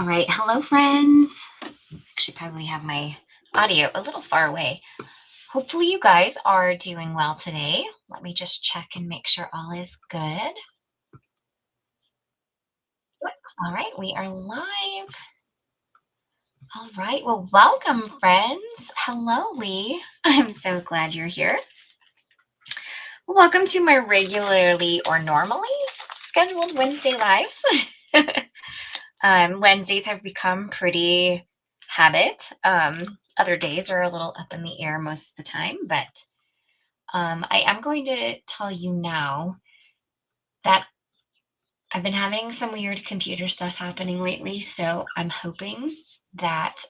All right, hello friends. Actually, probably have my audio a little far away. Hopefully you guys are doing well today. Let me just check and make sure all is good. All right, we are live. All right, well, welcome friends. Hello, Lee. I'm so glad you're here. Welcome to my regularly or normally scheduled Wednesday lives. Wednesdays have become pretty habit. Other days are a little up in the air most of the time, but I am going to tell you now that I've been having some weird computer stuff happening lately, so I'm hoping that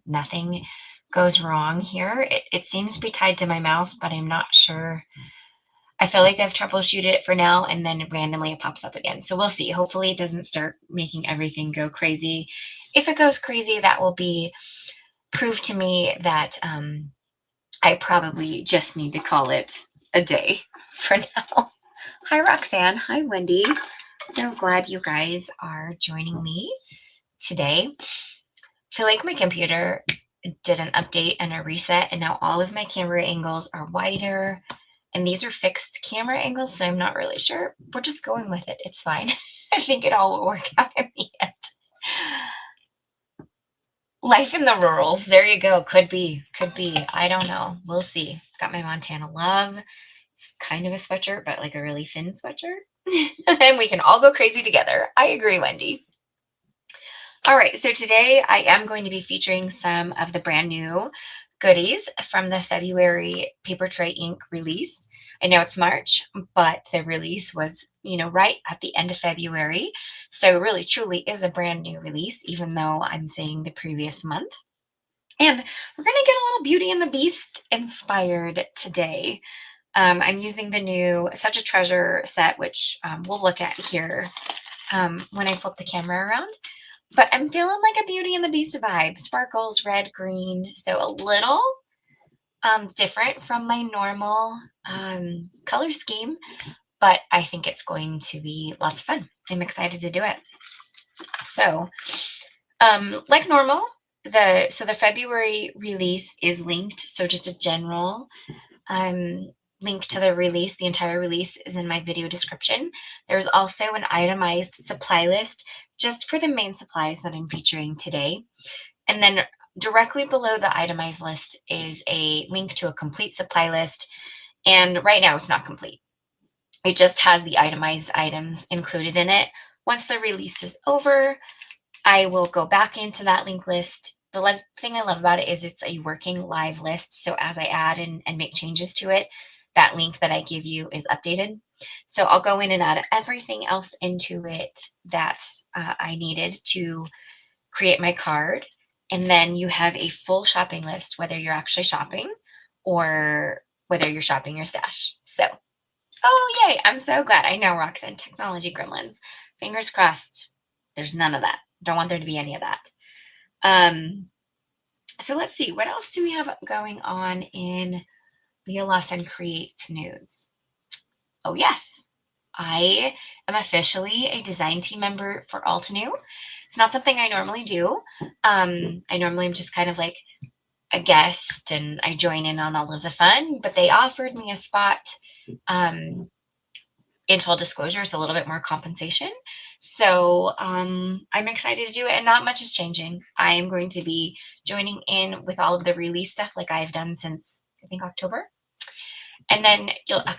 nothing goes wrong here. It seems to be tied to my mouse, but I'm not sure. I feel like I've troubleshooted it for now, and then randomly it pops up again. So we'll see. Hopefully it doesn't start making everything go crazy. If it goes crazy, that will be proof to me that I probably just need to call it a day for now. Hi, Roxanne. Hi, Wendy. So glad you guys are joining me today. I feel like my computer did an update and a reset, and now all of my camera angles are wider. And these are fixed camera angles, so I'm not really sure. We're just going with it. It's fine. I think it all will work out in the end. Life in the rurals. There you go. Could be. Could be. I don't know. We'll see. Got my Montana Love. It's kind of a sweatshirt, but like a really thin sweatshirt. And we can all go crazy together. I agree, Wendy. All right. So today I am going to be featuring some of the brand new goodies from the February Papertrey Ink release. I know it's March, but the release was, right at the end of February. So it really truly is a brand new release, even though I'm saying the previous month. And we're going to get a little Beauty and the Beast inspired today. I'm using the new Such a Treasure set, which we'll look at here when I flip the camera around. But I'm feeling like a Beauty and the Beast vibe. Sparkles, red, green. So a little different from my normal color scheme. But I think it's going to be lots of fun. I'm excited to do it. So like normal, the February release is linked. So just a general link to the release, the entire release is in my video description. There's also an itemized supply list just for the main supplies that I'm featuring today. And then directly below the itemized list is a link to a complete supply list. And right now it's not complete. It just has the itemized items included in it. Once the release is over, I will go back into that link list. The thing I love about it is it's a working live list. So as I add and make changes to it, that link that I give you is updated. So I'll go in and add everything else into it that I needed to create my card. And then you have a full shopping list, whether you're actually shopping or whether you're shopping your stash. So, oh, yay. I'm so glad. I know, Roxanne, technology gremlins. Fingers crossed. There's none of that. Don't want there to be any of that. So let's see. What else do we have going on in Leah Lawson Creates News? Oh, yes. I am officially a design team member for Altenew. It's not something I normally do. I normally am just kind of like a guest and I join in on all of the fun, but they offered me a spot. In full disclosure, it's a little bit more compensation. So I'm excited to do it, and not much is changing. I am going to be joining in with all of the release stuff like I've done since, I think, October. And then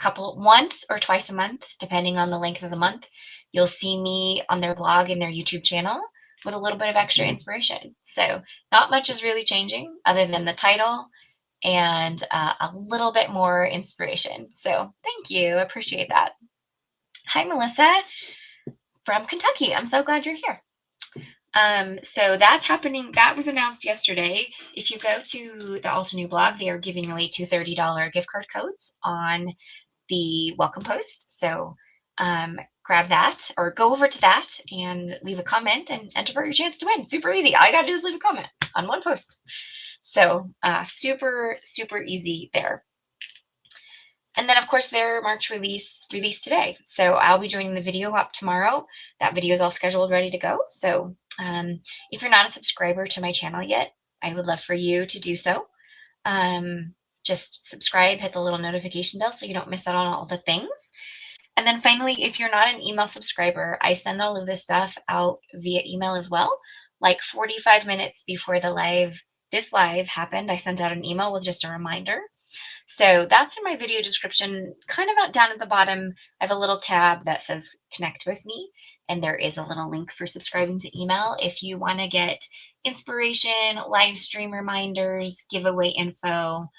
once or twice a month, depending on the length of the month, you'll see me on their blog and their YouTube channel with a little bit of extra inspiration. So not much is really changing other than the title and a little bit more inspiration. So thank you. I appreciate that. Hi, Melissa from Kentucky. I'm so glad you're here. So that's happening. That was announced yesterday. If you go to the Altenew blog, they are giving away 2 $30 gift card codes on the welcome post. So grab that or go over to that and leave a comment and enter for your chance to win. Super easy. All you got to do is leave a comment on one post. So super, super easy there. And then, of course, their March release today. So I'll be joining the video up tomorrow. That video is all scheduled, ready to go. So If you're not a subscriber to my channel yet, I would love for you to do so. Just subscribe, hit the little notification bell so you don't miss out on all the things. And then finally, if you're not an email subscriber, I send all of this stuff out via email as well. Like 45 minutes before this live happened, I sent out an email with just a reminder. So that's in my video description, kind of out down at the bottom. I have a little tab that says connect with me, and there is a little link for subscribing to email. If you want to get inspiration, live stream reminders, giveaway info,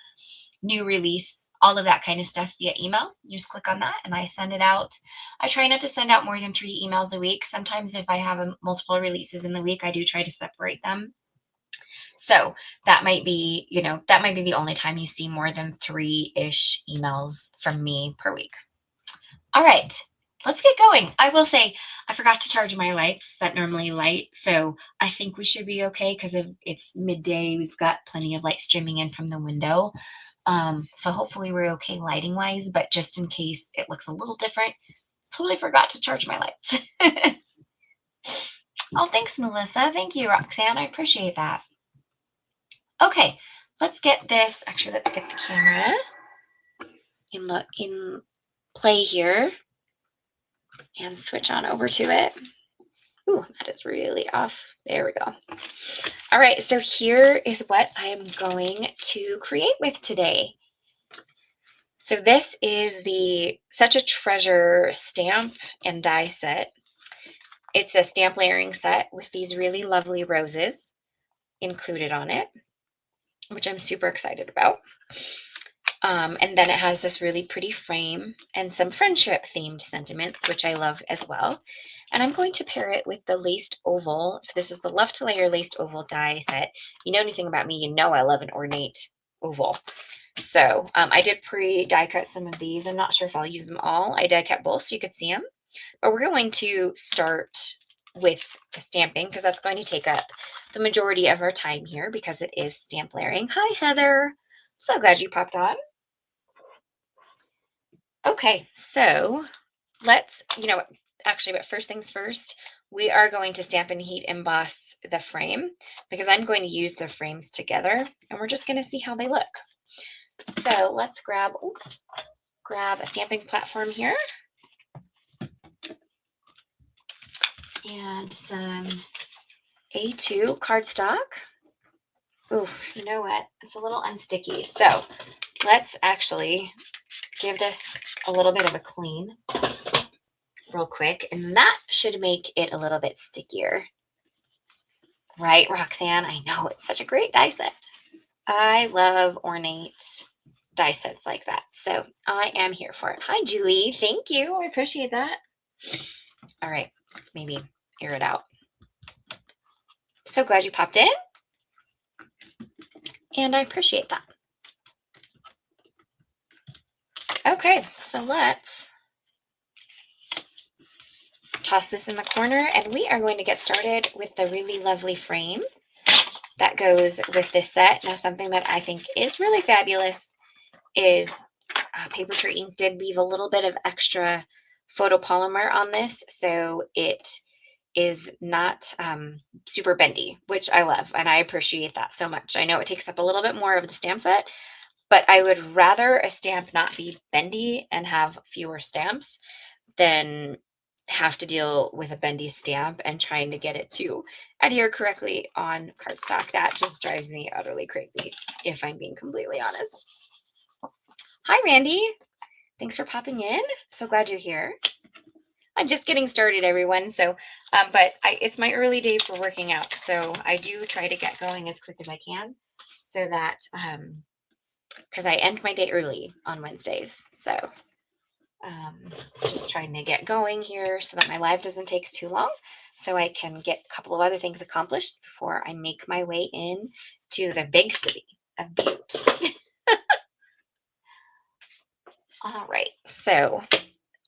new release, all of that kind of stuff via email, you just click on that and I send it out. I try not to send out more than 3 emails a week. Sometimes if I have multiple releases in the week, I do try to separate them. So that might be, that might be the only time you see more than 3-ish emails from me per week. All right, let's get going. I will say I forgot to charge my lights that normally light, so I think we should be okay because it's midday. We've got plenty of light streaming in from the window. So hopefully we're okay lighting wise, but just in case it looks a little different, totally forgot to charge my lights. Oh, thanks, Melissa. Thank you, Roxanne. I appreciate that. Okay, let's get this. Actually, let's get the camera in play here and switch on over to it. Ooh, that is really off. There we go. All right, so here is what I am going to create with today. So this is the Such a Treasure stamp and die set. It's a stamp layering set with these really lovely roses included on it, which I'm super excited about. And then it has this really pretty frame and some friendship themed sentiments, which I love as well. And I'm going to pair it with the laced oval. So this is the Love to Layer laced oval die set. You know anything about me, you know I love an ornate oval. So I did pre-die cut some of these. I'm not sure if I'll use them all. I die cut both so you could see them. But we're going to start with the stamping because that's going to take up the majority of our time here because it is stamp layering. Hi, Heather. So glad you popped on. Okay, so let's, actually, but first things first, we are going to stamp and heat emboss the frame because I'm going to use the frames together and we're just going to see how they look. So let's grab a stamping platform here and some A2 cardstock. Oof, you know what? It's a little unsticky. So let's actually give this a little bit of a clean real quick, and that should make it a little bit stickier. Right, Roxanne? I know, it's such a great die set. I love ornate die sets like that, so I am here for it. Hi, Julie. Thank you. I appreciate that. All right, let's maybe air it out. So glad you popped in, and I appreciate that. Okay, so let's toss this in the corner, and we are going to get started with the really lovely frame that goes with this set. Now, something that I think is really fabulous is Papertrey Ink did leave a little bit of extra photopolymer on this, so it is not super bendy, which I love, and I appreciate that so much. I know it takes up a little bit more of the stamp set, but I would rather a stamp not be bendy and have fewer stamps than have to deal with a bendy stamp and trying to get it to adhere correctly on cardstock. That just drives me utterly crazy, if I'm being completely honest. Hi, Randy. Thanks for popping in. So glad you're here. I'm just getting started, everyone. So, but it's my early day for working out. So I do try to get going as quick as I can so that, because I end my day early on Wednesdays. So just trying to get going here so that my live doesn't take too long so I can get a couple of other things accomplished before I make my way in to the big city of Butte. All right, so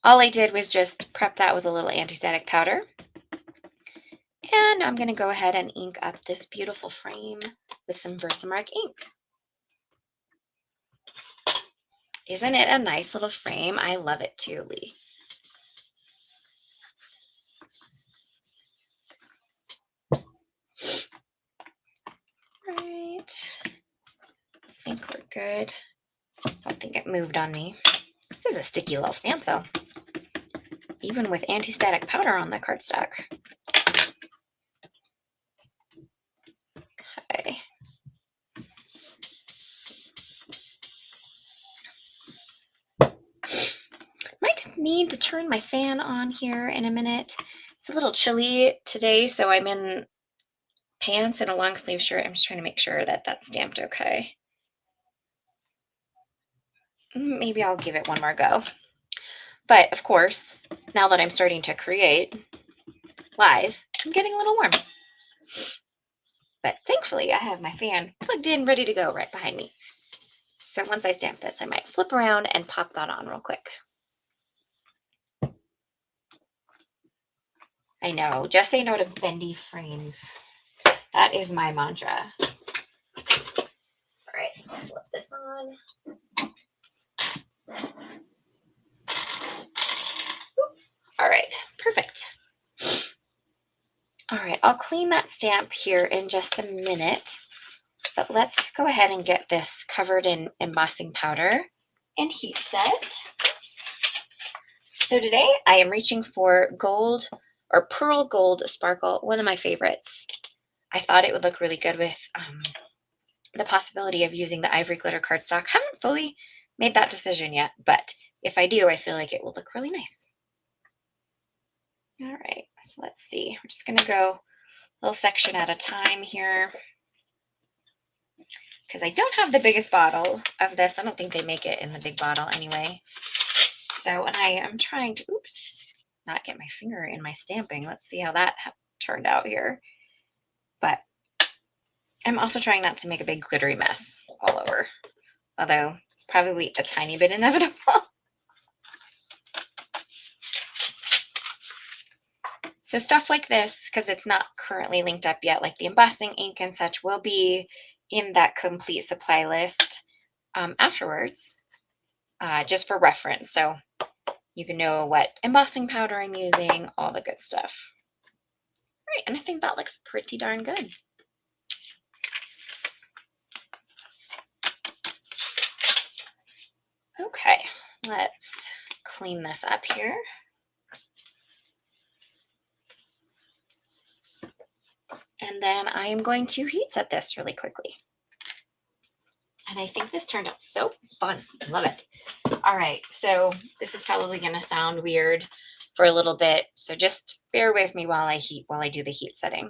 all I did was just prep that with a little anti-static powder. And I'm going to go ahead and ink up this beautiful frame with some Versamark ink. Isn't it a nice little frame? I love it too, Lee. think we're good. I don't think it moved on me. This is a sticky little stamp though, even with anti-static powder on the cardstock. Okay. Might need to turn my fan on here in a minute. It's a little chilly today, so I'm in pants and a long sleeve shirt. I'm just trying to make sure that that's stamped okay. Maybe I'll give it one more go. But of course, now that I'm starting to create live, I'm getting a little warm. But thankfully, I have my fan plugged in, ready to go right behind me. So once I stamp this, I might flip around and pop that on real quick. I know, just say no to bendy frames. That is my mantra. All right, let's flip this on. Oops. All right, perfect. All right, I'll clean that stamp here in just a minute, but let's go ahead and get this covered in embossing powder and heat set. So today I am reaching for gold or pearl gold sparkle, one of my favorites. I thought it would look really good with the possibility of using the ivory glitter cardstock. Haven't fully made that decision yet, but if I do, I feel like it will look really nice. All right, so let's see. I'm just going to go a little section at a time here because I don't have the biggest bottle of this. I don't think they make it in the big bottle anyway. So, and I am trying to, oops, not get my finger in my stamping. Let's see how that turned out here. But I'm also trying not to make a big glittery mess all over, although it's probably a tiny bit inevitable. So stuff like this, because it's not currently linked up yet, like the embossing ink and such, will be in that complete supply list afterwards, just for reference. So you can know what embossing powder I'm using, all the good stuff. All right, and I think that looks pretty darn good. Okay, let's clean this up here. And then I am going to heat set this really quickly. And I think this turned out so fun. Love it. All right, so this is probably going to sound weird for a little bit. So just bear with me while I do the heat setting.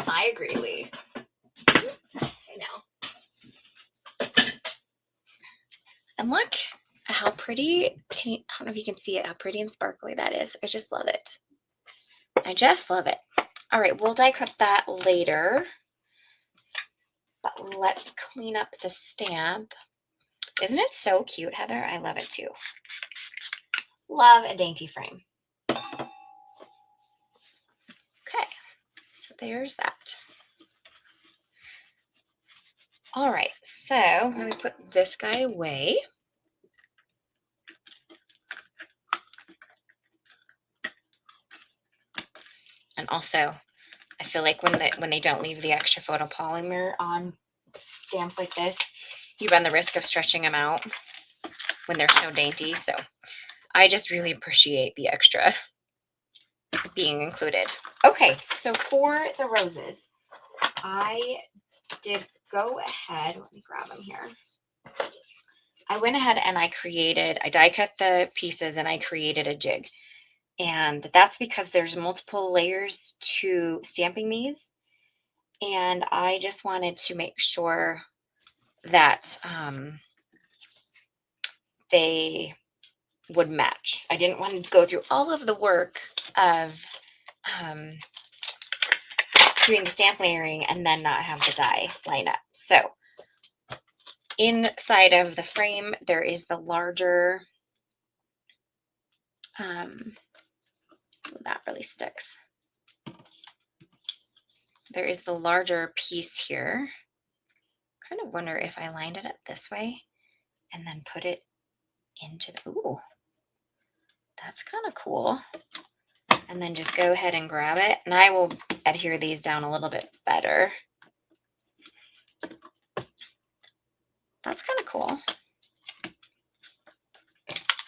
I agree, Lee. Okay, now. And look at how pretty, I don't know if you can see it, how pretty and sparkly that is. I just love it. I just love it. All right, we'll die cut that later. But let's clean up the stamp. Isn't it so cute, Heather? I love it too. Love a dainty frame. Okay, so there's that. All right, so let me put this guy away. And also, I feel like when they don't leave the extra photopolymer on stamps like this, you run the risk of stretching them out when they're so dainty. So I just really appreciate the extra being included. Okay, so for the roses, I did go ahead, let me grab them here. I went ahead and I die cut the pieces and I created a jig. And that's because there's multiple layers to stamping these. And I just wanted to make sure that they would match. I didn't want to go through all of the work of doing the stamp layering and then not have the die line up. So inside of the frame, there is the larger, that really sticks. There is the larger piece here. Kind of wonder if I lined it up this way and then put it into the, ooh, that's kind of cool. And then just go ahead and grab it. And I will adhere these down a little bit better. That's kind of cool.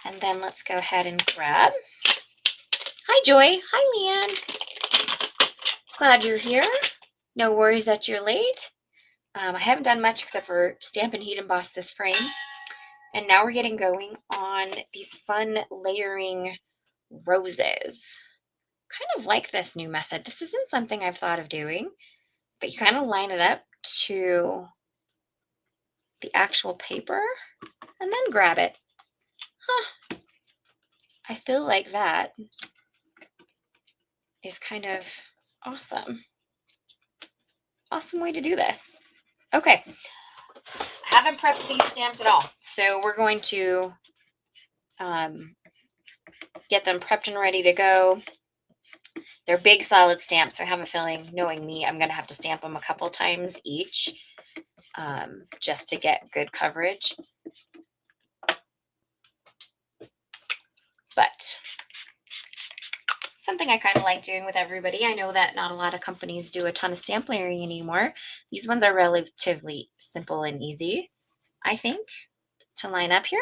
And then let's go ahead and grab. Hi, Joy. Hi, Leanne. Glad you're here. No worries that you're late. I haven't done much except for stamp and heat emboss this frame. And now we're getting going on these fun layering roses. Kind of like this new method. This isn't something I've thought of doing, but you kind of line it up to the actual paper and then grab it. Huh. I feel like that is kind of awesome. Awesome way to do this. Okay. I haven't prepped these stamps at all. So we're going to get them prepped and ready to go. They're big solid stamps, so I have a feeling, knowing me, I'm going to have to stamp them a couple times each just to get good coverage. But something I kind of like doing with everybody. I know that not a lot of companies do a ton of stamp layering anymore. These ones are relatively simple and easy, I think, to line up here.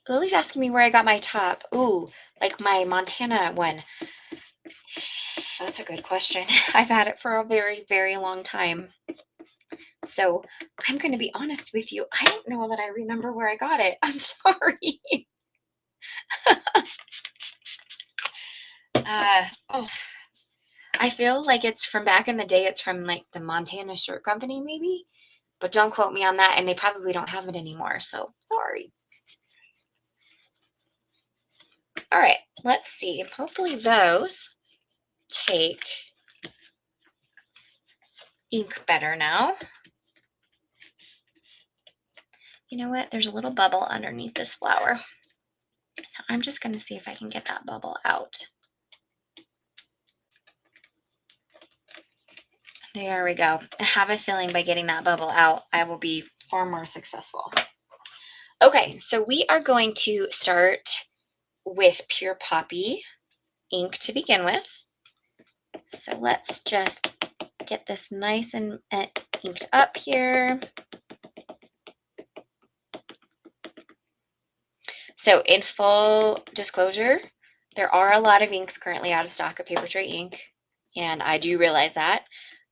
Lily's asking me where I got my top. Ooh, like my Montana one. That's a good question. I've had it for a very, very long time. So I'm going to be honest with you. I don't know that I remember where I got it. I'm sorry. Oh, I feel like it's from back in the day. It's from like the Montana Shirt Company, maybe. But don't quote me on that. And they probably don't have it anymore. So sorry. All right, let's see. Hopefully those take ink better now. You know what? There's a little bubble underneath this flower. So I'm just going to see if I can get that bubble out. There we go. I have a feeling by getting that bubble out, I will be far more successful. Okay, so we are going to start with Pure Poppy ink to begin with. So let's just get this nice and inked up here. So in full disclosure, there are a lot of inks currently out of stock at Papertrey Ink, and I do realize that.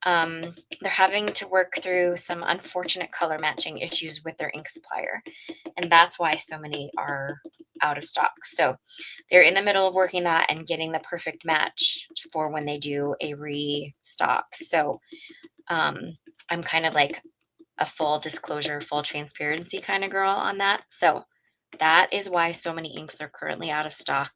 They're having to work through some unfortunate color matching issues with their ink supplier, and that's why so many are out of stock. So they're in the middle of working that and getting the perfect match for when they do a restock. So I'm kind of like a full disclosure, full transparency kind of girl on that. So that is why so many inks are currently out of stock,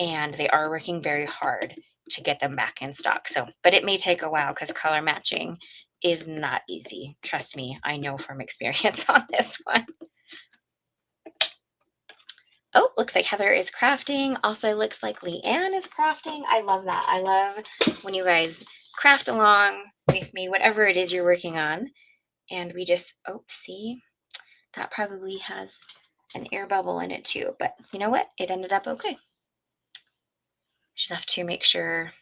and they are working very hard to get them back in stock. So, but it may take a while because color matching is not easy. Trust me, I know from experience on this one. Oh, looks like Heather is crafting. Also looks like Leanne is crafting. I love that. I love when you guys craft along with me, whatever it is you're working on. And we just, oh, see, that probably has an air bubble in it too. But you know what? It ended up okay. Just have to make sure.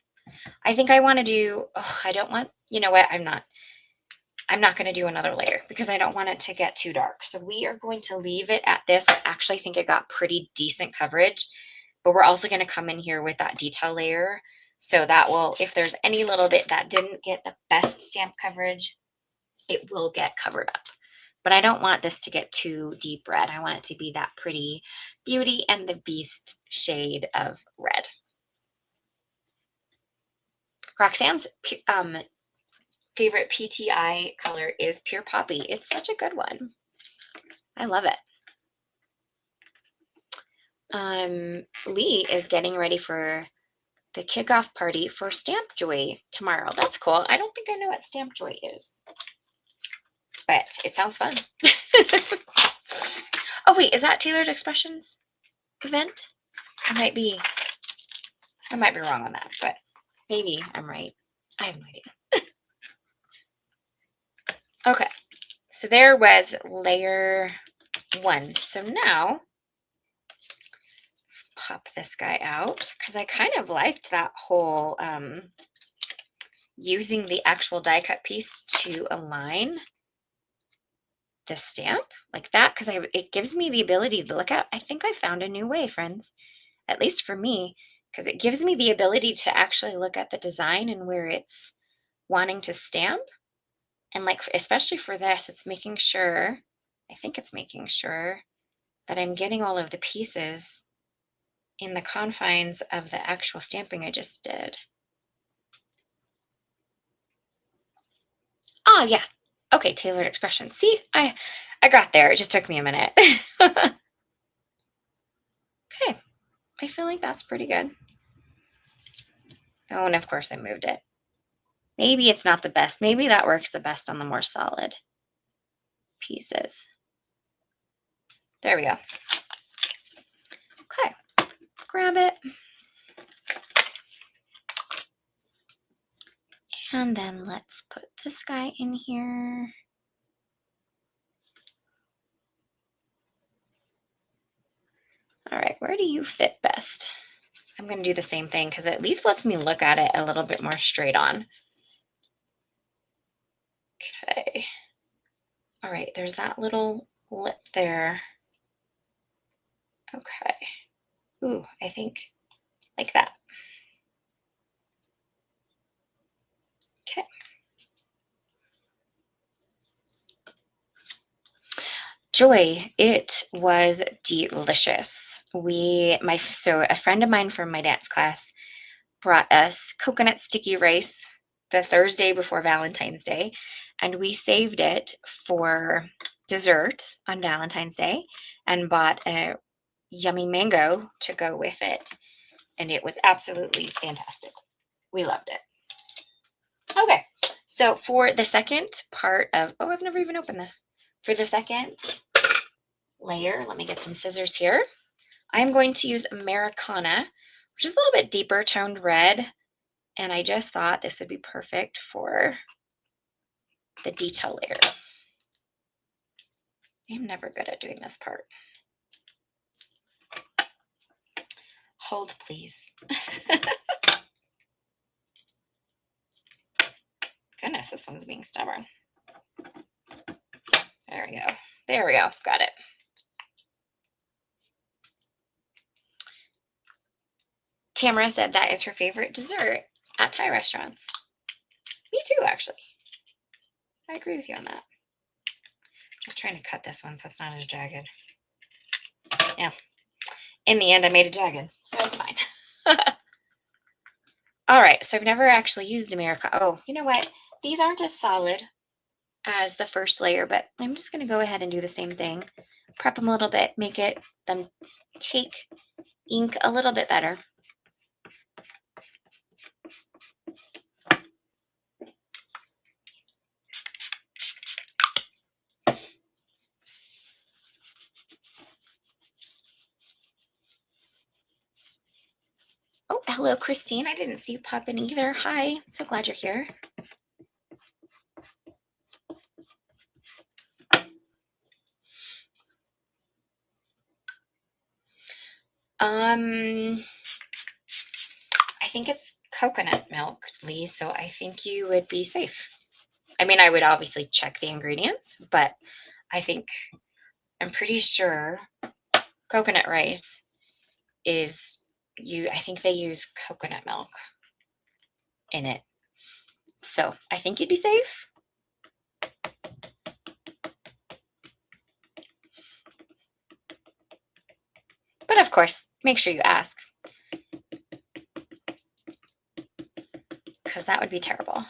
I think I want to do, oh, I don't want, you know what? I'm not going to do another layer because I don't want it to get too dark. So we are going to leave it at this. I actually think it got pretty decent coverage, but we're also going to come in here with that detail layer. So that will, if there's any little bit that didn't get the best stamp coverage, it will get covered up. but I don't want this to get too deep red. I want it to be that pretty Beauty and the Beast shade of red. Roxanne's favorite PTI color is Pure Poppy. It's such a good one. I love it. Lee is getting ready for the kickoff party for Stamp Joy tomorrow. That's cool. I don't think I know what Stamp Joy is, but it sounds fun. Oh wait, is that Tailored Expressions event? I might be wrong on that, but maybe I'm right. I have no idea. Okay, so there was layer 1. So now let's pop this guy out because I kind of liked that whole using the actual die cut piece to align the stamp like that, because it gives me the ability to look at. I think I found a new way, friends, at least for me, because it gives me the ability to actually look at the design and where it's wanting to stamp. And like, especially for this, it's making sure, I think it's making sure that I'm getting all of the pieces in the confines of the actual stamping I just did. Oh yeah. Okay, Tailored Expression. See, I got there. It just took me a minute. Okay. I feel like that's pretty good. Oh, and of course I moved it. Maybe it's not the best. Maybe that works the best on the more solid pieces. There we go. Okay, grab it. And then let's put this guy in here. All right, where do you fit best? I'm going to do the same thing because it at least lets me look at it a little bit more straight on. Okay. All right, there's that little lip there. Okay. Ooh, I think like that. Okay. Joy, it was delicious. So a friend of mine from my dance class brought us coconut sticky rice the Thursday before Valentine's Day, and we saved it for dessert on Valentine's Day and bought a yummy mango to go with it, and it was absolutely fantastic. We loved it. Okay, so for the second part of, oh, I've never even opened this. For the second layer, let me get some scissors here. I'm going to use Americana, which is a little bit deeper toned red, and I just thought this would be perfect for the detail layer. I'm never good at doing this part. Hold, please. Goodness, this one's being stubborn. There we go. There we go. Got it. Tamara said that is her favorite dessert at Thai restaurants. Me too, actually. I agree with you on that. Just trying to cut this one so it's not as jagged. Yeah. In the end, I made it jagged, so it's fine. All right, so I've never actually used Americana. Oh, you know what? These aren't as solid as the first layer, but I'm just going to go ahead and do the same thing. Prep them a little bit, make them take ink a little bit better. Oh, hello, Christine. I didn't see you pop in either. Hi. So glad you're here. I think it's coconut milk, Lee, so I think you would be safe. I mean, I would obviously check the ingredients, but I'm pretty sure coconut rice I think they use coconut milk in it. So I think you'd be safe. But of course, make sure you ask, because that would be terrible.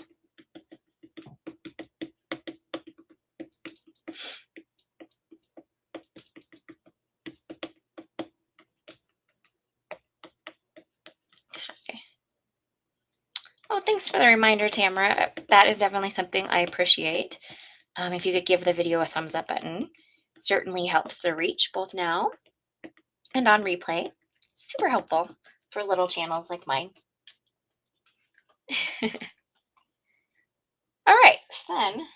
Okay. Oh, thanks for the reminder, Tamara. That is definitely something I appreciate. If you could give the video a thumbs up button, it certainly helps the reach both now and on replay. Super helpful for little channels like mine. All right, then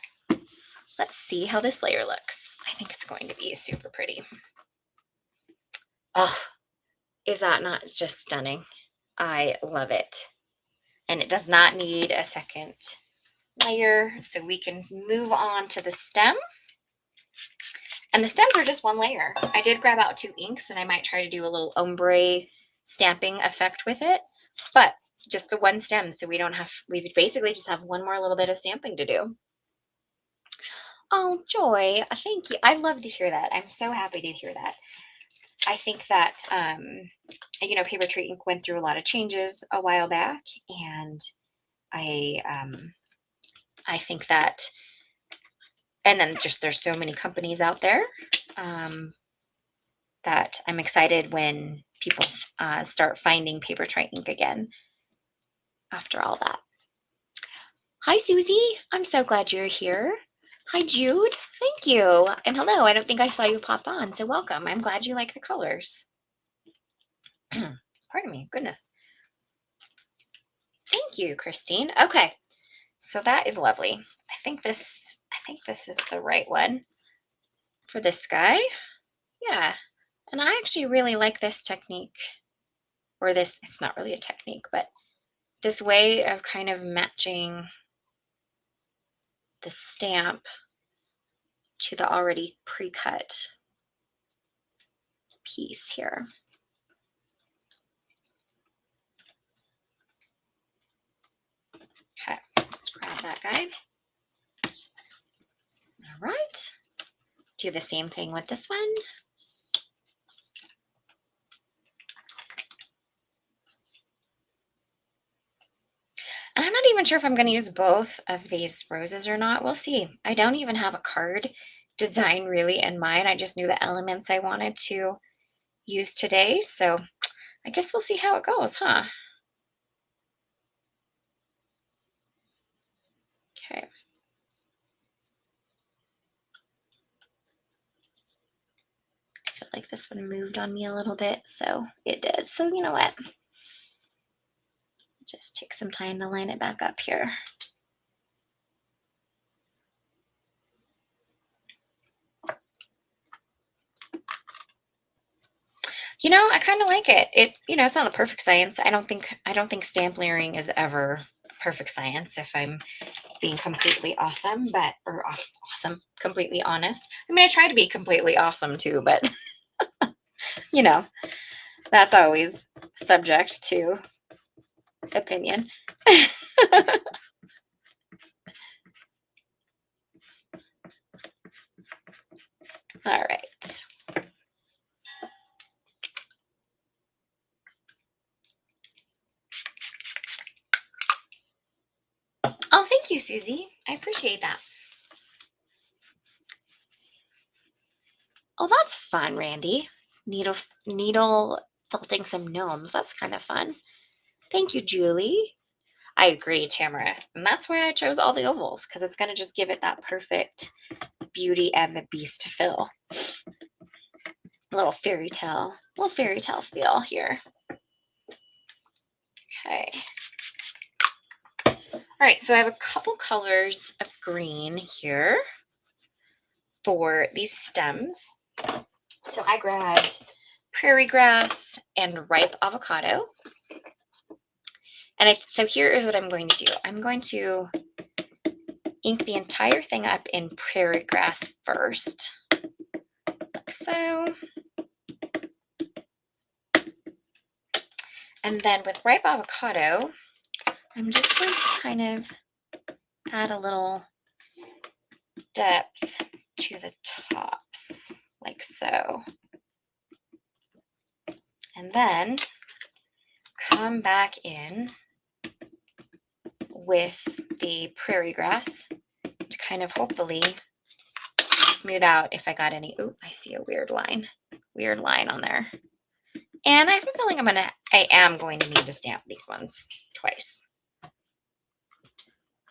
let's see how this layer looks. I think it's going to be super pretty. Oh, is that not just stunning? I love it. And it does not need a second layer, so we can move on to the stems. And the stems are just one layer. I did grab out 2 inks, and I might try to do a little ombre stamping effect with it, but just the one stem, so we basically just have one more little bit of stamping to do. Oh, Joy, thank you. I love to hear that. I'm so happy to hear that. I think that, you know, Papertrey Ink went through a lot of changes a while back, and I think that, and then just there's so many companies out there that I'm excited when people start finding Papertrey Ink again after all that. Hi, Susie. I'm so glad you're here. Hi, Jude. Thank you. And hello. I don't think I saw you pop on, so welcome. I'm glad you like the colors. Pardon me. Goodness. Thank you, Christine. Okay. So that is lovely. I think this is the right one for this guy. Yeah. And I actually really like this technique, or this, it's not really a technique, but this way of kind of matching the stamp to the already pre-cut piece here. Okay, let's grab that guy. All right. Do the same thing with this one. And I'm not even sure if I'm going to use both of these roses or not. We'll see. I don't even have a card design really in mind. I just knew the elements I wanted to use today. So I guess we'll see how it goes, huh? Okay. I feel like this one moved on me a little bit, so it did. So you know what? Just take some time to line it back up here. You know, I kind of like it. You know, it's not a perfect science. I don't think stamp layering is ever perfect science, if I'm being completely awesome, completely honest. I mean, I try to be completely awesome too, but you know, that's always subject to opinion. All right. Oh, thank you, Susie. I appreciate that. Oh, that's fun, Randy. Needle felting some gnomes. That's kind of fun. Thank you, Julie. I agree, Tamara. And that's why I chose all the ovals, because it's going to just give it that perfect Beauty and the Beast feel. A little fairy tale feel here. Okay. All right, so I have a couple colors of green here for these stems. So I grabbed prairie grass and ripe avocado. And so here is what I'm going to do. I'm going to ink the entire thing up in prairie grass first, like so. And then with ripe avocado, I'm just going to kind of add a little depth to the tops, like so. and then come back in with the prairie grass to kind of hopefully smooth out if I got any. Ooh, I see a weird line on there. And I have a feeling I am going to need to stamp these ones twice,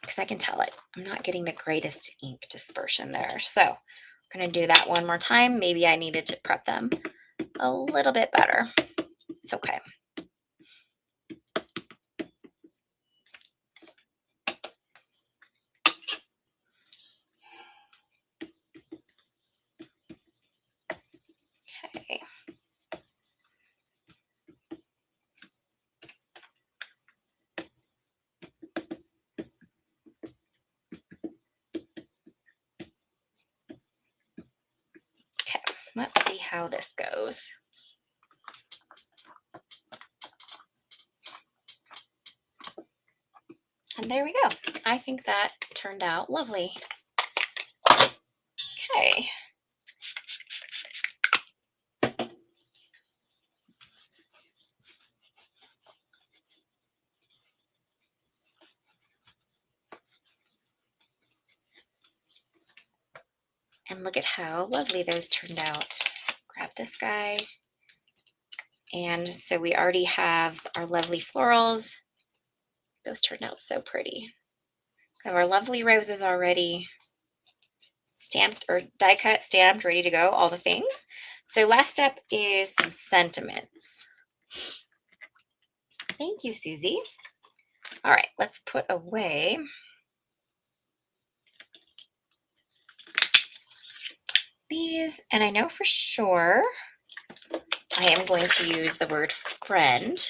because I can tell it. I'm not getting the greatest ink dispersion there. So I'm going to do that one more time. Maybe I needed to prep them a little bit better. It's okay. Okay. Okay, let's see how this goes. And there we go. I think that turned out lovely. Okay. And look at how lovely those turned out. Grab this guy. And so we already have our lovely florals. Those turned out so pretty. We have our lovely roses already stamped or die cut, stamped, ready to go, all the things. So last step is some sentiments. Thank you, Susie. All right, let's put away these. And I know for sure I am going to use the word friend.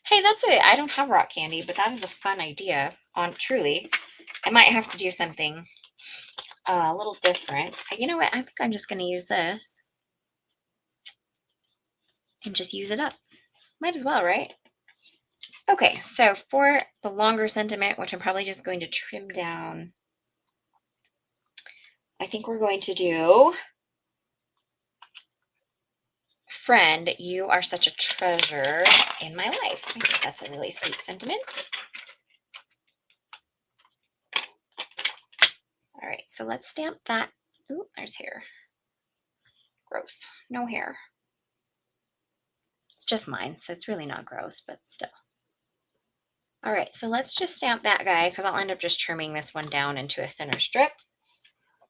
Hey, that's it. I don't have rock candy, but that is a fun idea. Truly, I might have to do something a little different. You know what? I think I'm just going to use this and just use it up. Might as well, right? Okay, so for the longer sentiment, which I'm probably just going to trim down, I think we're going to do, friend, you are such a treasure in my life. I think that's a really sweet sentiment. All right, so let's stamp that. Ooh, there's hair. Gross. No hair. It's just mine, so it's really not gross, but still. All right, so let's just stamp that guy because I'll end up just trimming this one down into a thinner strip.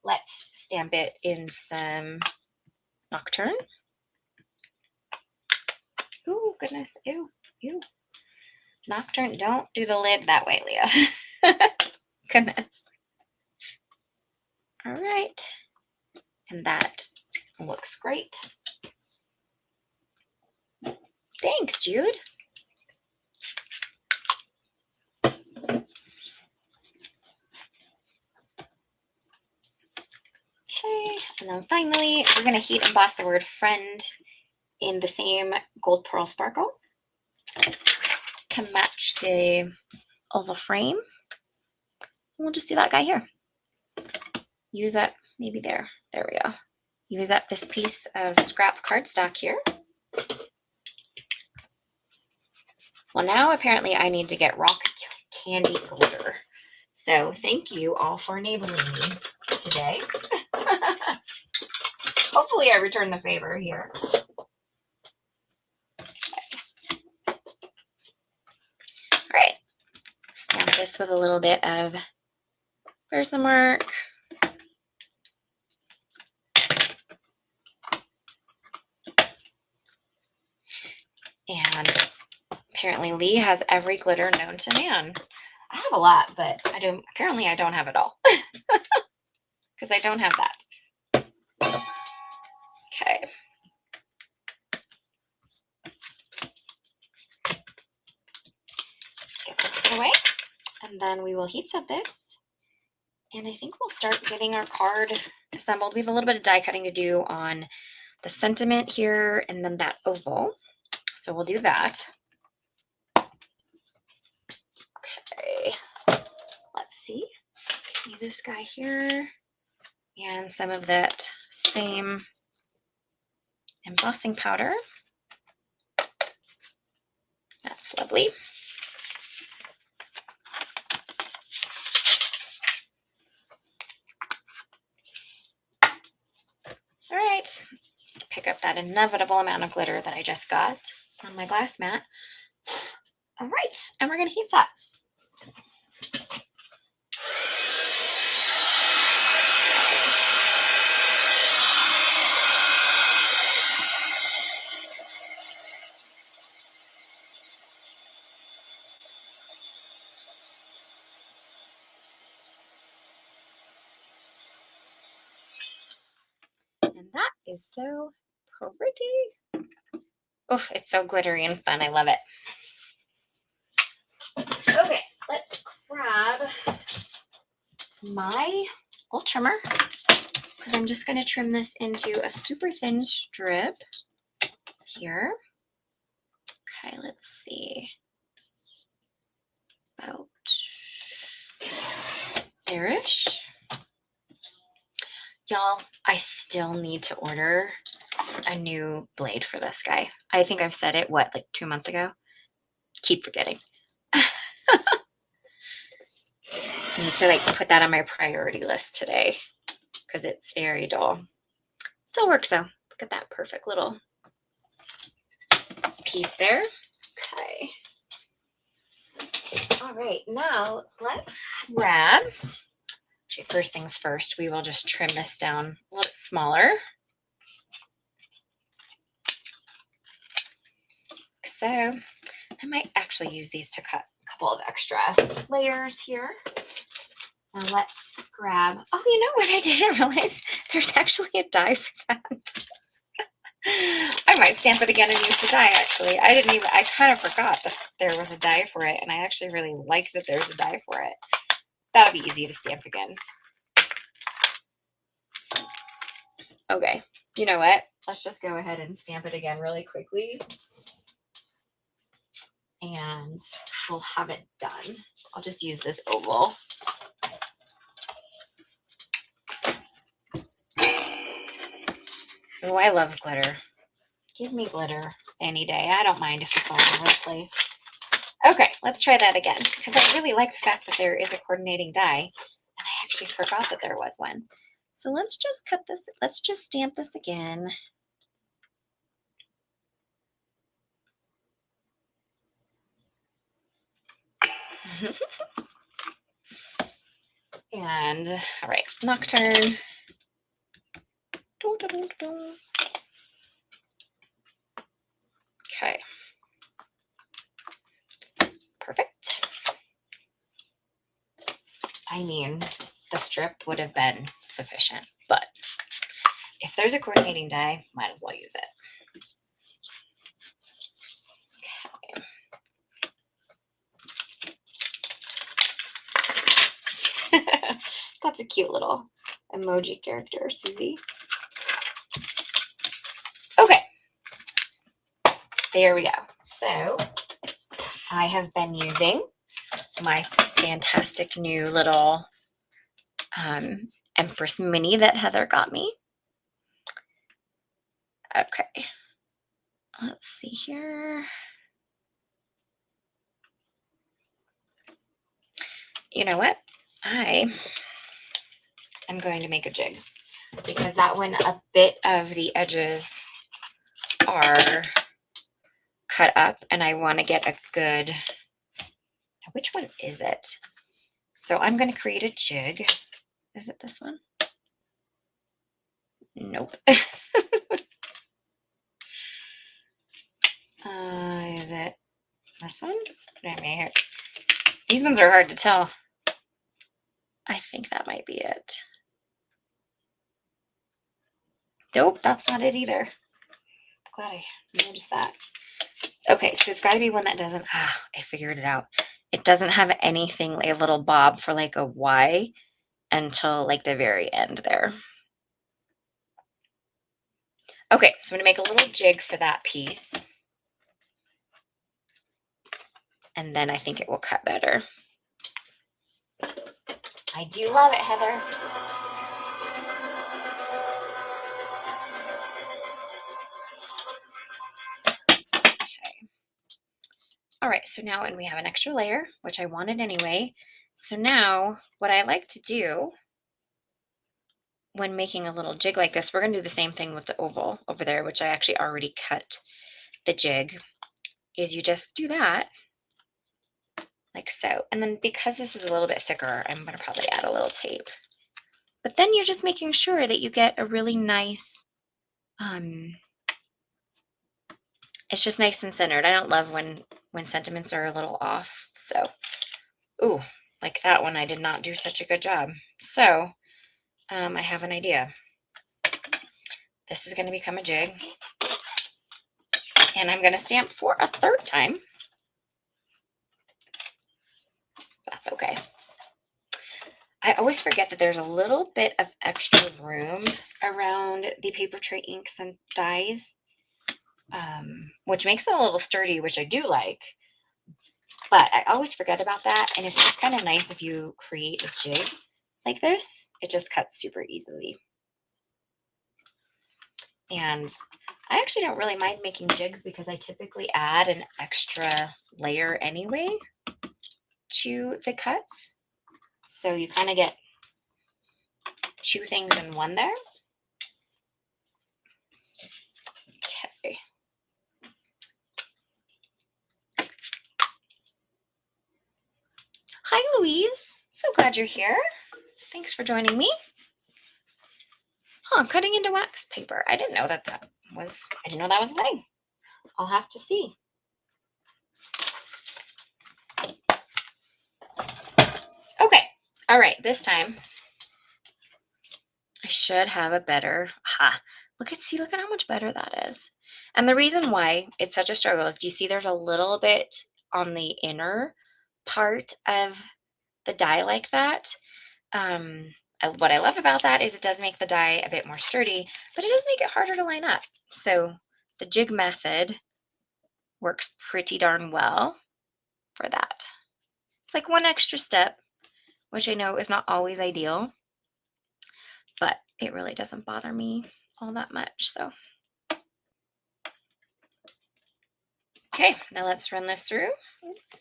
Let's stamp it in some Nocturne. Ooh, goodness. Ew, ew. Nocturne, don't do the lid that way, Leah. Goodness. All right. And that looks great. Thanks, Jude. Okay, and then finally, we're going to heat emboss the word friend in the same gold pearl sparkle to match the oval frame. We'll just do that guy here. Use up, maybe there we go. Use up this piece of scrap cardstock here. Well, now apparently I need to get rock candy glitter. So thank you all for enabling me today. Hopefully I return the favor here. Okay. All right. Stamp this with a little bit of Versamark. And apparently Lee has every glitter known to man. I have a lot, but apparently I don't have it all. Because I don't have that. Okay. Let's get this put away. And then we will heat set this. And I think we'll start getting our card assembled. We have a little bit of die cutting to do on the sentiment here and then that oval. So we'll do that. Okay. Let's see. This guy here. And some of that same embossing powder. That's lovely. All right, pick up that inevitable amount of glitter that I just got on my glass mat. All right, and we're gonna heat that. And that is so pretty. Oof, it's so glittery and fun. I love it. Okay, let's grab my little trimmer because I'm just going to trim this into a super thin strip here. Okay, let's see. About there-ish. Y'all, I still need to order a new blade for this guy. I think I've said it, what, like 2 months ago? Keep forgetting. I need to like put that on my priority list today because it's very dull. Still works though. Look at that perfect little piece there. Okay. All right, now let's grab, actually first things first, we will just trim this down a little bit smaller. So I might actually use these to cut a couple of extra layers here. Now let's grab, oh, you know what? I didn't realize there's actually a die for that. I might stamp it again and use the die, actually. I kind of forgot that there was a die for it, and I actually really like that there's a die for it. That'll be easy to stamp again. Okay, you know what? Let's just go ahead and stamp it again really quickly. And we'll have it done. I'll just use this oval. Oh, I love glitter. Give me glitter any day. I don't mind if it's all over the place. Okay, let's try that again because I really like the fact that there is a coordinating die, and I actually forgot that there was one. So let's just cut this. Let's just stamp this again. And all right, Nocturne. Okay. Perfect. I mean, the strip would have been sufficient, but if there's a coordinating die, might as well use it. Okay. That's a cute little emoji character, Susie. Okay. There we go. So I have been using my fantastic new little Empress Mini that Heather got me. Okay. Let's see here. You know what? I am going to make a jig because that one, a bit of the edges are cut up and I want to get a good, now which one is it? So I'm going to create a jig. Is it this one? Nope. Is it this one? These ones are hard to tell. I think that might be it. Nope, that's not it either. Glad I noticed that. Okay, so it's got to be one that doesn't, I figured it out. It doesn't have anything like a little bob for like a Y until like the very end there. Okay, so I'm going to make a little jig for that piece. And then I think it will cut better. I do love it, Heather. All right, so now, and we have an extra layer, which I wanted anyway. So now what I like to do when making a little jig like this, we're gonna do the same thing with the oval over there, which I actually already cut the jig, is you just do that like so. And then because this is a little bit thicker, I'm gonna probably add a little tape. But then you're just making sure that you get a really nice, it's just nice and centered. I don't love when sentiments are a little off. So, ooh, like that one, I did not do such a good job. So, I have an idea. This is going to become a jig, and I'm going to stamp for a third time. That's okay. I always forget that there's a little bit of extra room around the Papertrey inks and dyes, which makes them a little sturdy, which I do like. But I always forget about that, and it's just kind of nice if you create a jig like this. It just cuts super easily. And I actually don't really mind making jigs because I typically add an extra layer anyway to the cuts. So you kind of get two things in one there. Okay. Hi, Louise. So glad you're here. Thanks for joining me. Huh, cutting into wax paper. I didn't know that was a thing. I'll have to see. Okay. All right, this time I should have a better, look at how much better that is. And the reason why it's such a struggle is, do you see there's a little bit on the inner part of the die like that? What I love about that is it does make the die a bit more sturdy, but it does make it harder to line up. So the jig method works pretty darn well for that. It's like one extra step, which I know is not always ideal, but it really doesn't bother me all that much. So, okay, now let's run this through. Oops.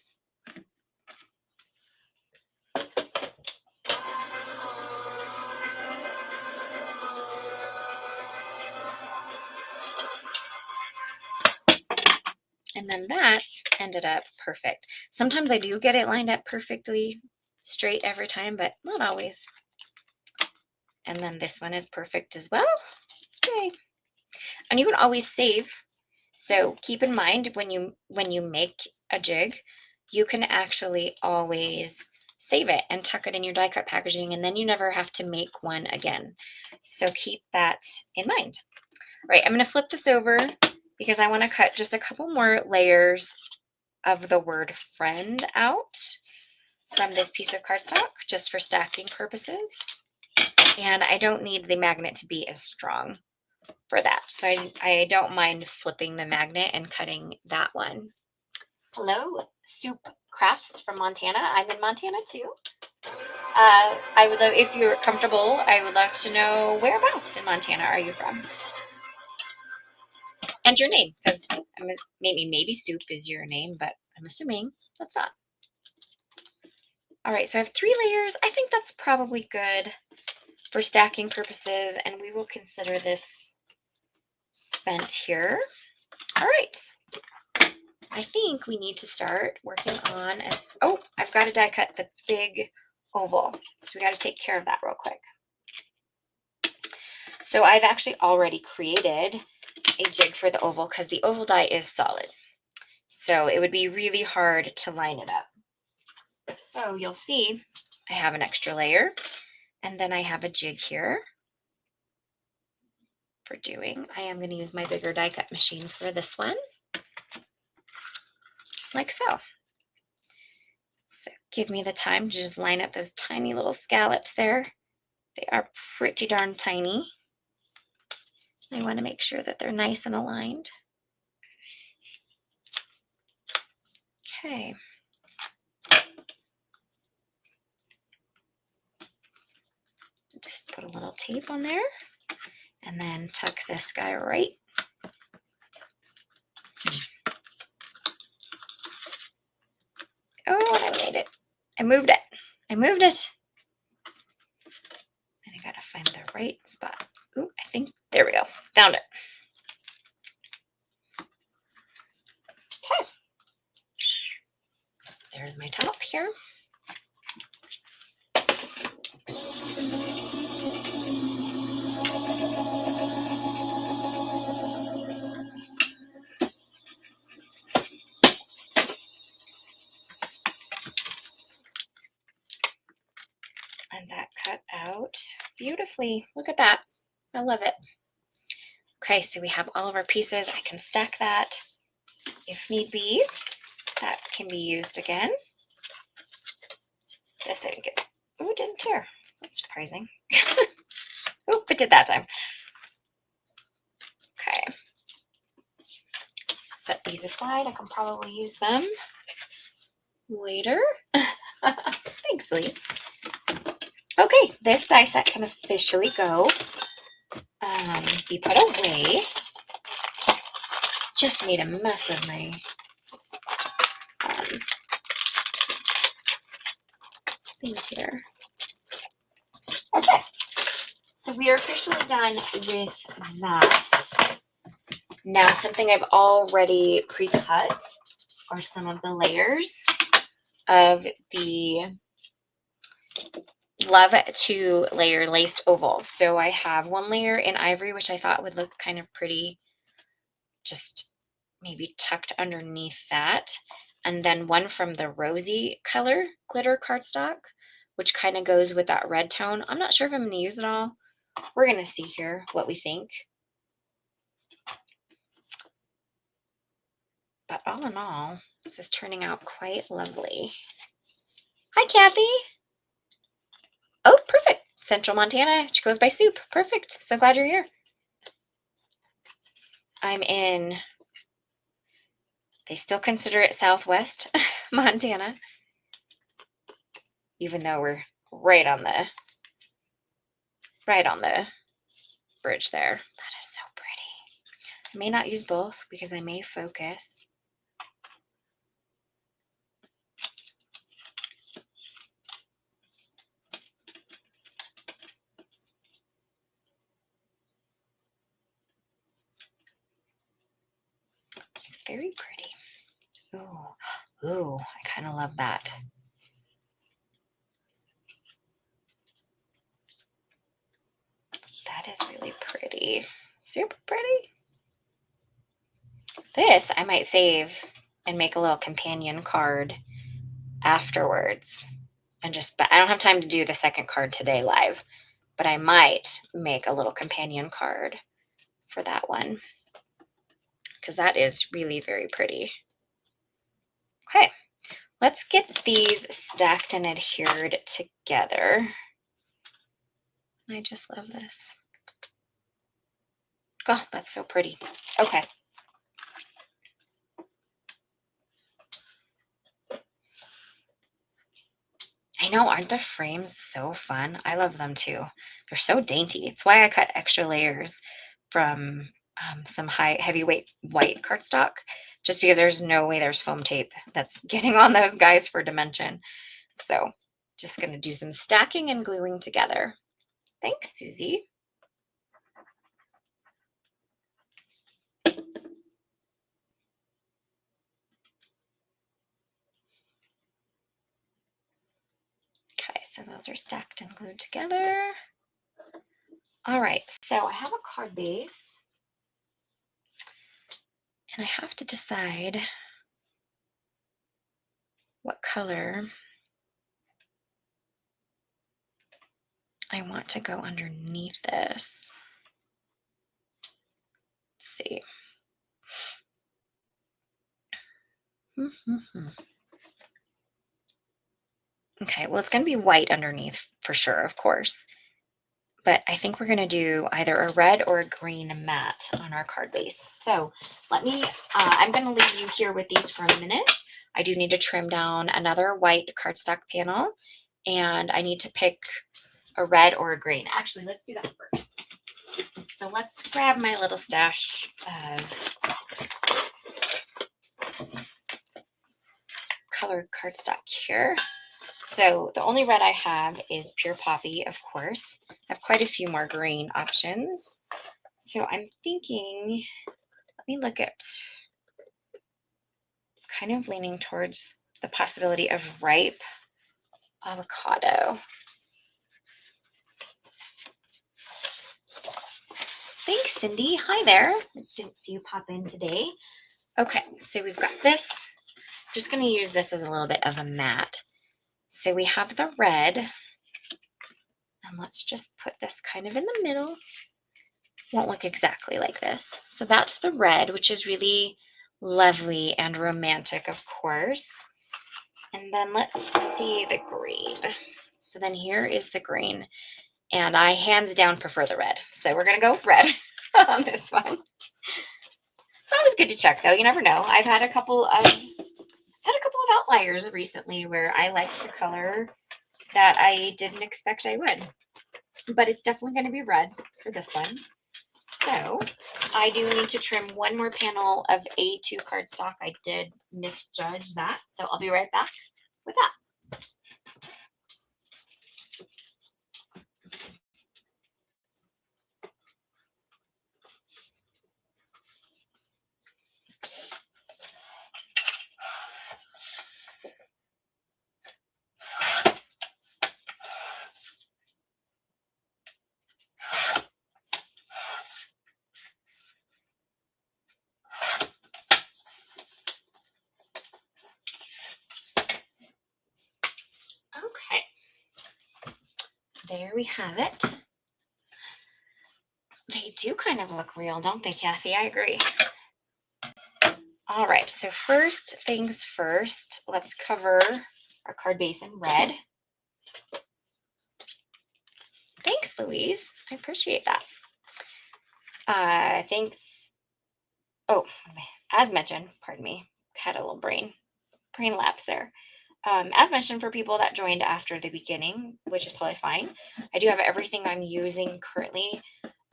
And then that ended up perfect. Sometimes I do get it lined up perfectly straight every time, but not always. And then this one is perfect as well. Yay. And you can always save. So keep in mind when you make a jig, you can actually always save it and tuck it in your die cut packaging, and then you never have to make one again. So keep that in mind. All right, I'm going to flip this over because I want to cut just a couple more layers of the word friend out from this piece of cardstock just for stacking purposes. And I don't need the magnet to be as strong for that. So I don't mind flipping the magnet and cutting that one. Hello, Soup Crafts from Montana. I'm in Montana too. I would love, if you're comfortable, I would love to know whereabouts in Montana are you from? And your name, because maybe Soup is your name, but I'm assuming that's not. All right, so I have 3 layers. I think that's probably good for stacking purposes, and we will consider this spent here. All right. I think we need to start working on I've got to die cut the big oval. So we got to take care of that real quick. So I've actually already created a jig for the oval because the oval die is solid. So it would be really hard to line it up. So you'll see I have an extra layer, and then I have a jig here for doing. I am going to use my bigger die cut machine for this one, like so. So give me the time to just line up those tiny little scallops there. They are pretty darn tiny. I want to make sure that they're nice and aligned. Okay. Just put a little tape on there and then tuck this guy right. I moved it. I moved it. And I gotta find the right spot. Ooh, I think, there we go. Found it. Okay. There's my top here. And that cut out beautifully. Look at that. I love it. Okay, so we have all of our pieces. I can stack that if need be. That can be used again. This I didn't get. Oh, it didn't tear. That's surprising. Oh, it did that time. Okay. Set these aside. I can probably use them later. Thanks, Lee. Okay, this die set can officially go. Be put away. Just made a mess of my thing here. Okay, so we are officially done with that. Now, something I've already pre-cut are some of the layers of the Love to Layer Laced Oval. So I have one layer in ivory, which I thought would look kind of pretty, just maybe tucked underneath that. And then one from the rosy color glitter cardstock, which kind of goes with that red tone. I'm not sure if I'm going to use it all. We're going to see here what we think. But all in all, this is turning out quite lovely. Hi, Kathy. Oh, perfect. Central Montana. She goes by Soup. Perfect. So glad you're here. I'm in, they still consider it Southwest Montana, even though we're right on the bridge there. That is so pretty. I may not use both because I may focus. It's very pretty. Ooh, ooh, I kind of love that. That is really pretty. Super pretty. This I might save and make a little companion card afterwards. And just, but I don't have time to do the second card today live, but I might make a little companion card for that one because that is really very pretty. Okay, let's get these stacked and adhered together. I just love this. Oh, that's so pretty. Okay. I know, aren't the frames so fun? I love them too. They're so dainty. It's why I cut extra layers from some heavyweight white cardstock, just because there's no way there's foam tape that's getting on those guys for dimension. So just going to do some stacking and gluing together. Thanks, Susie. Okay, so those are stacked and glued together. All right, so I have a card base and I have to decide what color I want to go underneath this. Let's see. Okay, well, it's going to be white underneath for sure, of course. But I think we're going to do either a red or a green matte on our card base. So let me, I'm going to leave you here with these for a minute. I do need to trim down another white cardstock panel, and I need to pick a red or a green. Actually, let's do that first. So let's grab my little stash of colored cardstock here. So the only red I have is Pure Poppy, of course. I have quite a few more green options. So I'm thinking, let me look at, kind of leaning towards the possibility of ripe avocado. Thanks, Cindy. Hi there. Didn't see you pop in today. Okay, so we've got this. I'm just going to use this as a little bit of a mat. So we have the red, and let's just put this kind of in the middle. Won't look exactly like this. So that's the red, which is really lovely and romantic, of course. And then let's see the green. So then here is the green. And I hands down prefer the red. So we're going to go with red on this one. It's always good to check, though. You never know. I've had a couple of outliers recently where I liked the color that I didn't expect I would. But it's definitely going to be red for this one. So I do need to trim one more panel of A2 cardstock. I did misjudge that. So I'll be right back with that. Okay, there we have it. They do kind of look real, don't they, Kathy? I agree. All right, so first things first, let's cover our card base in red. Thanks, Louise. I appreciate that. Thanks. Oh, as mentioned, pardon me, had a little brain lapse there. As mentioned, for people that joined after the beginning, which is totally fine, I do have everything I'm using currently,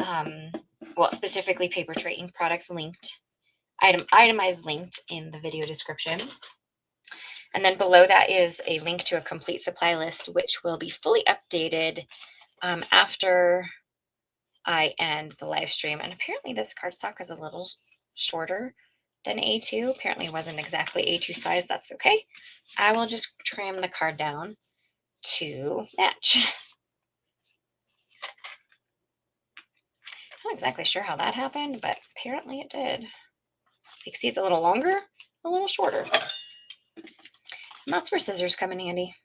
well, specifically Papertrey Ink products linked, itemized linked in the video description. And then below that is a link to a complete supply list, which will be fully updated after I end the live stream. And apparently this cardstock is a little shorter than A2. Apparently it wasn't exactly A2 size. That's okay. I will just trim the card down to match. I'm not exactly sure how that happened, but apparently it did. You can see it's a little longer, a little shorter. And that's where scissors come in handy.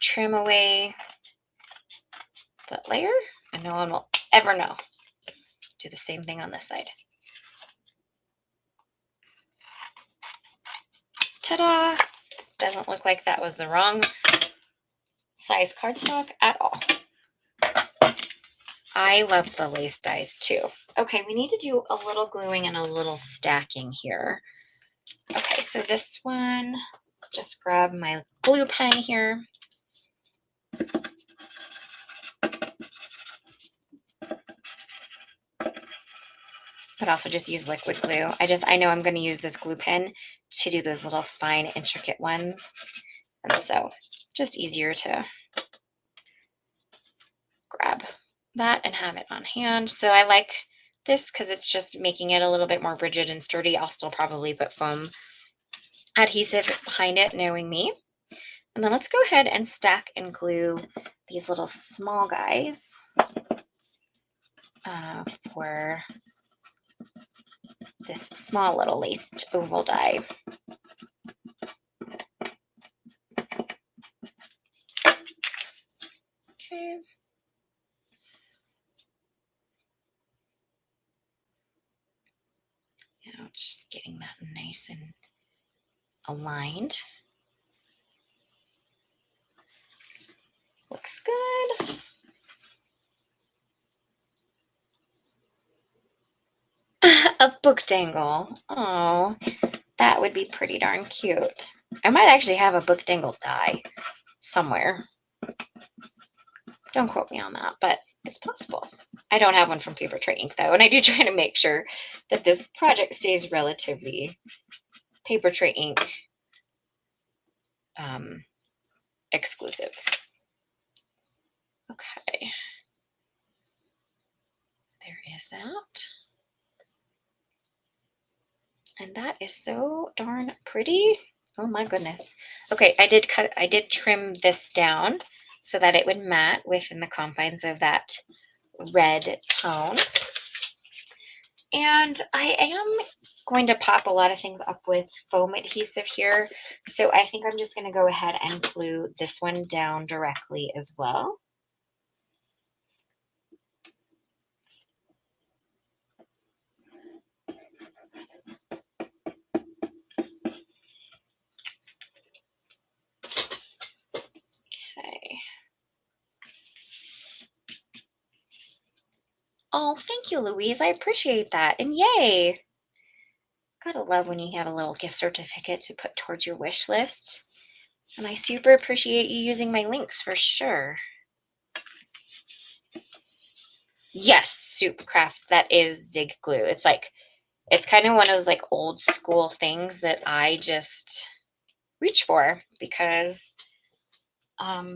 Trim away that layer, and no one will ever know. Do the same thing on this side. Ta-da! Doesn't look like that was the wrong size cardstock at all. I love the lace dies too. Okay, we need to do a little gluing and a little stacking here. Okay, so this one, let's just grab my glue pen here. But also just use liquid glue. I know I'm going to use this glue pen to do those little fine, intricate ones. And so just easier to grab that and have it on hand. So I like this because it's just making it a little bit more rigid and sturdy. I'll still probably put foam adhesive behind it, knowing me. And then let's go ahead and stack and glue these little small guys for this small little laced oval die. Okay. Now just getting that nice and aligned. Looks good. A book dangle. Oh, that would be pretty darn cute. I might actually have a book dangle die somewhere. Don't quote me on that, but it's possible. I don't have one from Papertrey Ink though, and I do try to make sure that this project stays relatively Papertrey Ink exclusive. Okay. There is that. And that is so darn pretty. Oh my goodness. Okay, I did trim this down so that it would mat within the confines of that red tone. And I am going to pop a lot of things up with foam adhesive here. So I think I'm just going to go ahead and glue this one down directly as well. Okay. Oh, thank you, Louise. I appreciate that. And yay! Gotta love when you have a little gift certificate to put towards your wish list. And I super appreciate you using my links for sure. Yes, Soup Craft. That is Zig glue. It's kind of one of those like old school things that I just reach for because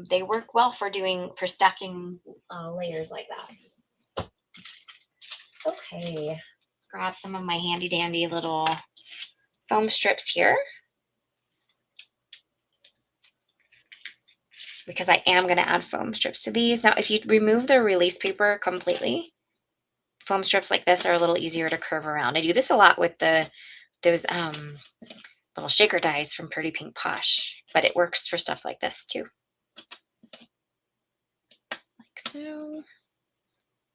they work well for stacking layers like that. Okay, let's grab some of my handy dandy little foam strips here because I am going to add foam strips to these. Now, if you remove the release paper completely, foam strips like this are a little easier to curve around. I do this a lot with those little shaker dies from Pretty Pink Posh, but it works for stuff like this too. Like so.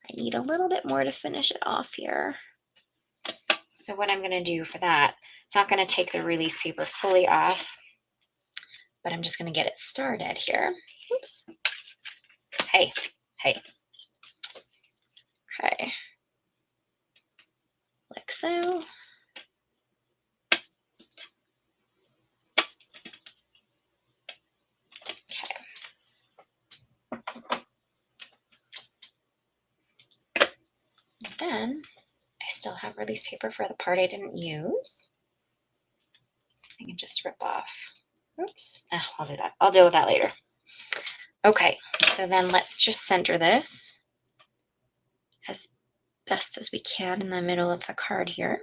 I need a little bit more to finish it off here. So what I'm going to do for that, I'm not going to take the release paper fully off, but I'm just going to get it started here. Oops. Hey. Okay. Like so. Then I still have release paper for the part I didn't use. I can just rip off. Oops. I'll do that. I'll deal with that later. Okay, so then let's just center this as best as we can in the middle of the card here.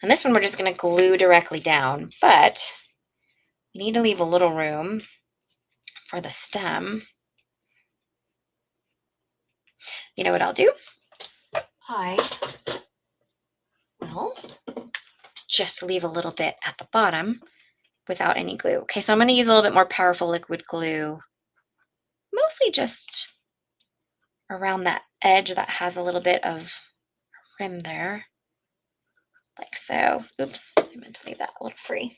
And this one we're just going to glue directly down, but we need to leave a little room for the stem. You know what I'll do? I will just leave a little bit at the bottom without any glue. Okay, so I'm going to use a little bit more powerful liquid glue, mostly just around that edge that has a little bit of rim there, like so. Oops, I meant to leave that a little free.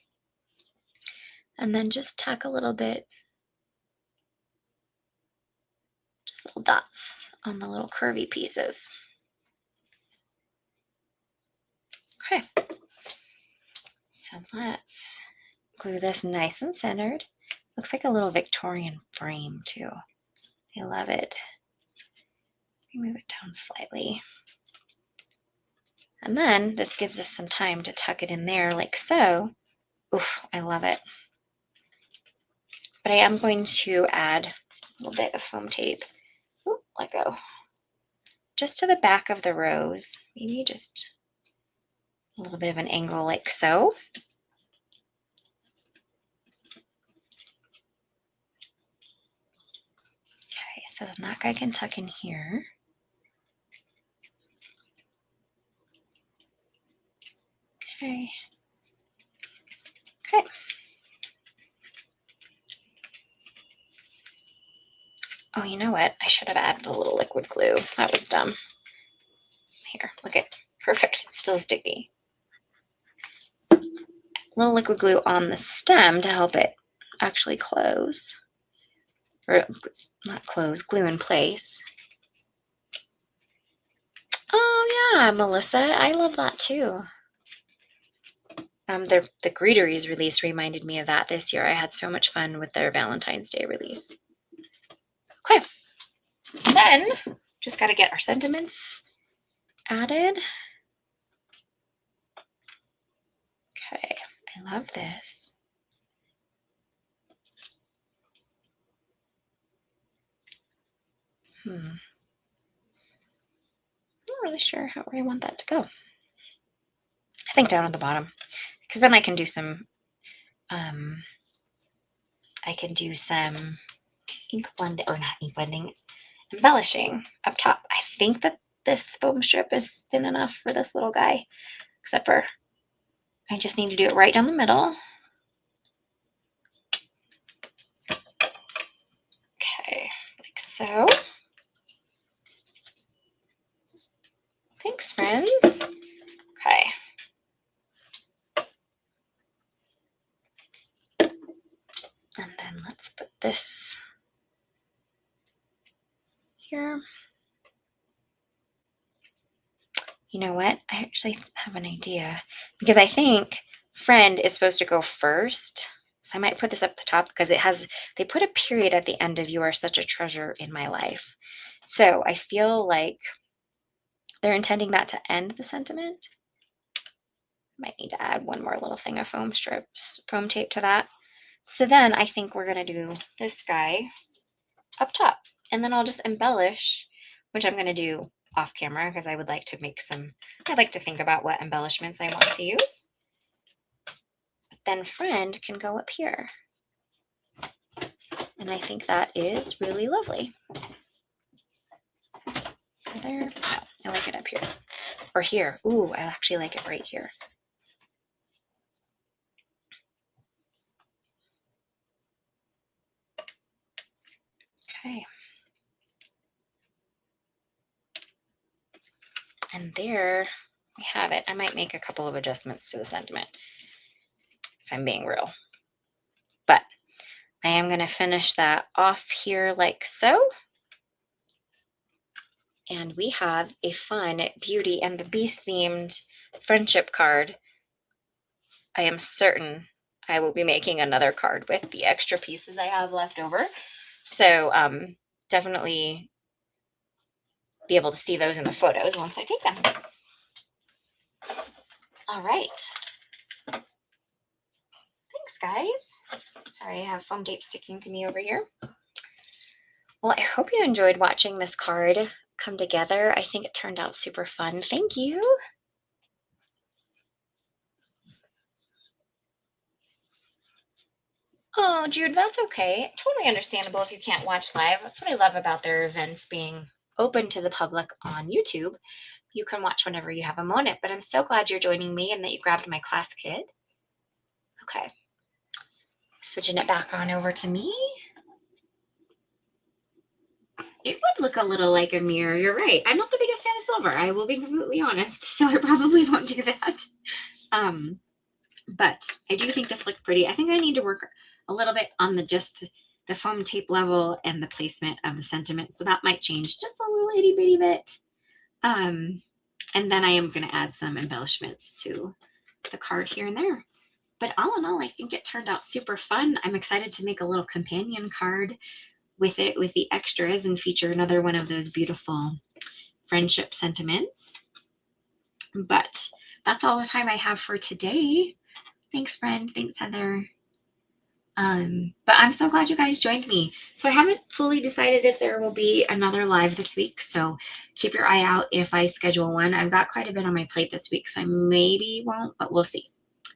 And then just tack a little bit, just little dots on the little curvy pieces. Okay, so let's glue this nice and centered. Looks like a little Victorian frame too. I love it. Move it down slightly. And then this gives us some time to tuck it in there like so. Oof, I love it. But I am going to add a little bit of foam tape. Ooh, let go. Just to the back of the rose. Maybe just a little bit of an angle like so. Okay, so then that guy can tuck in here. Okay. Okay. Oh, you know what? I should have added a little liquid glue. That was dumb. Here, look at, perfect. It's still sticky. A little liquid glue on the stem to help it actually close. Or not close, glue in place. Oh yeah, Melissa, I love that too. The Greeteries release reminded me of that this year. I had so much fun with their Valentine's Day release. Okay, then just got to get our sentiments added. Okay, I love this. I'm not really sure how I want that to go. I think down at the bottom, because then I can do some ink blending, or not ink blending, embellishing up top. I think that this foam strip is thin enough for this little guy, except for I just need to do it right down the middle. Okay, like so. Thanks, friends. Okay. And then let's put this here. You know what? I actually have an idea, because I think friend is supposed to go first. So I might put this up the top, because they put a period at the end of "You are such a treasure in my life." So I feel like they're intending that to end the sentiment. Might need to add one more little thing of foam tape to that. So then I think we're going to do this guy up top, and then I'll just embellish, which I'm going to do off camera, because I would like to I'd like to think about what embellishments I want to use. But then friend can go up here. And I think that is really lovely. There. No, I like it up here. Or here. Ooh, I actually like it right here. Okay. And there we have it. I might make a couple of adjustments to the sentiment, if I'm being real. But I am going to finish that off here like so. And we have a fun Beauty and the Beast themed friendship card. I am certain I will be making another card with the extra pieces I have left over. So definitely be able to see those in the photos once I take them. All right. Thanks, guys. Sorry, I have foam tape sticking to me over here. Well, I hope you enjoyed watching this card come together. I think it turned out super fun. Thank you. Oh, Jude, that's okay. Totally understandable if you can't watch live. That's what I love about their events being open to the public on YouTube. You can watch whenever you have a moment, but I'm so glad you're joining me and that you grabbed my class kit. Okay. Switching it back on over to me. It would look a little like a mirror. You're right. I'm not the biggest fan of silver. I will be completely honest, so I probably won't do that. But I do think this looked pretty. I think I need to work a little bit on the foam tape level and the placement of the sentiment. So that might change just a little itty bitty bit. And then I am going to add some embellishments to the card here and there. But all in all, I think it turned out super fun. I'm excited to make a little companion card with it, with the extras, and feature another one of those beautiful friendship sentiments. But that's all the time I have for today. Thanks, friend. Thanks, Heather. But I'm so glad you guys joined me. So I haven't fully decided if there will be another live this week, so keep your eye out if I schedule one. I've got quite a bit on my plate this week, so I maybe won't, but we'll see.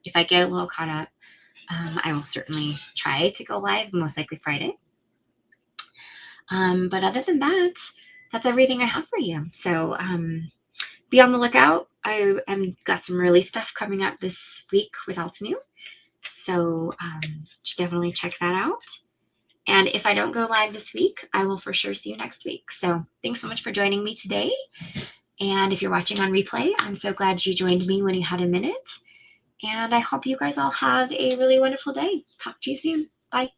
If I get a little caught up, I will certainly try to go live, most likely Friday. But other than that, that's everything I have for you. So be on the lookout. I got some really stuff coming up this week with Altenew. So definitely check that out. And if I don't go live this week, I will for sure see you next week. So thanks so much for joining me today. And if you're watching on replay, I'm so glad you joined me when you had a minute. And I hope you guys all have a really wonderful day. Talk to you soon. Bye.